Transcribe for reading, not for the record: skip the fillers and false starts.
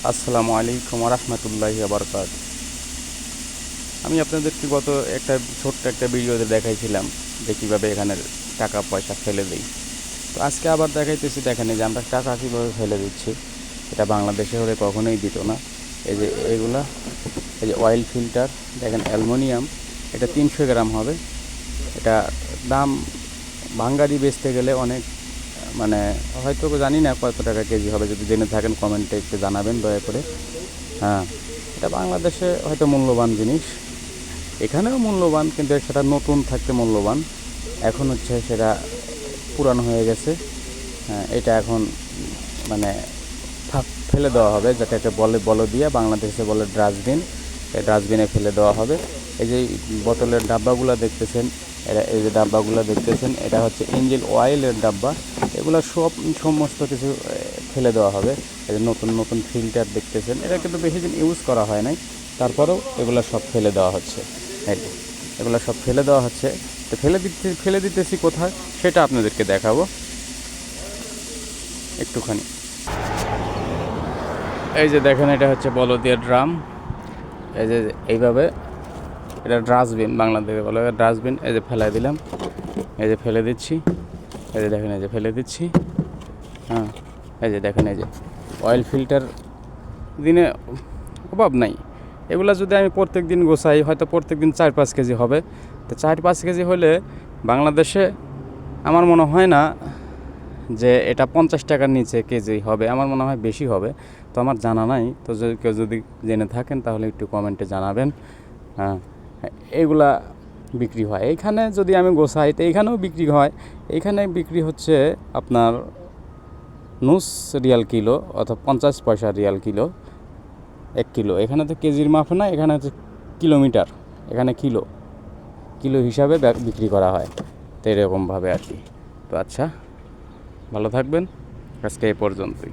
আসসালামু আলাইকুম রহমতুল্লাহি বারকাত। আমি আপনাদেরকে গত ছোট্ট একটা ভিডিওতে দেখাইছিলাম যে কীভাবে এখানে টাকা পয়সা ফেলে দিই। তো আজকে আবার দেখাইতেছি, দেখেন এই যে আমরা টাকা কীভাবে ফেলে দিচ্ছি। এটা বাংলাদেশে হলে কখনোই দিত না। এই যে এগুলা, এই যে অয়েল ফিল্টার, দেখেন অ্যালুমিনিয়াম, এটা 300 গ্রাম হবে। এটা দাম ভাঙ্গারি বেচতে গেলে অনেক, মানে হয়তো জানি না কত টাকা কেজি হবে। যদি জেনে থাকেন কমেন্টে একটু জানাবেন দয়া করে। হ্যাঁ, এটা বাংলাদেশে হয়তো মূল্যবান জিনিস, এখানেও মূল্যবান, কিন্তু সেটা নতুন থাকতে মূল্যবান। এখন হচ্ছে সেটা পুরানো হয়ে গেছে। হ্যাঁ, এটা এখন মানে ফেলে দেওয়া হবে, যেটাকে বলে দিয়ে বাংলাদেশে বলে ডাস্টবিন। এই ডাস্টবিনে ফেলে দেওয়া হবে। এই যে বোতলের ডাব্বাগুলো দেখতেছেন, এই যে ডাব্বাগুলো দেখতেছেন, এটা হচ্ছে ইঞ্জিন অয়েলের ডাব্বা। এগুলো সমস্ত কিছু ফেলে দেওয়া হবে। এই যে নতুন নতুন ফিল্টার দেখতেছেন, এটা কিন্তু বেশি দিন ইউজ করা হয় নাই, তারপরেও এগুলো সব ফেলে দেওয়া হচ্ছে। এগুলো সব ফেলে দেওয়া হচ্ছে। তো ফেলে দিতেছি কোথায় সেটা আপনাদেরকে দেখাবো একটুখানি। এই যে দেখেন, এটা হচ্ছে বলদিয়া ড্রাম। এই যে এইভাবে, এটা ডাস্টবিন, বাংলাদেশে বলে ডাস্টবিন। এই যে ফেলাই দিলাম, এই যে ফেলে দিচ্ছি, এই যে দেখেন, এই যে ফেলে দিচ্ছি। হ্যাঁ, এই যে দেখেন, এই যে অয়েল ফিল্টার দিনে অভাব নাই। এগুলো যদি আমি প্রত্যেক দিন গোছাই, হয়তো প্রত্যেক দিন 4-5 কেজি হবে। তো 4-5 কেজি হলে বাংলাদেশে আমার মনে হয় না যে এটা 50 টাকার নিচে কেজি হবে। আমার মনে হয় বেশি হবে, তো আমার জানা নাই। তো কেউ যদি জেনে থাকেন তাহলে একটু কমেন্টে জানাবেন। হ্যাঁ, এইগুলা বিক্রি হয় এইখানে। যদি আমি গোছাই তো এইখানেও বিক্রি হয়। এইখানে বিক্রি হচ্ছে আপনার নুস রিয়াল কিলো, অথবা 50 পয়সা রিয়াল কিলো, 1 কিলো। এখানে তো কেজির মাপ না, এখানে হচ্ছে কিলোমিটার, এখানে কিলো কিলো হিসাবে বিক্রি করা হয়। তো এরকমভাবে আর কি। তো আচ্ছা, ভালো থাকবেন, আজকে এই পর্যন্তই।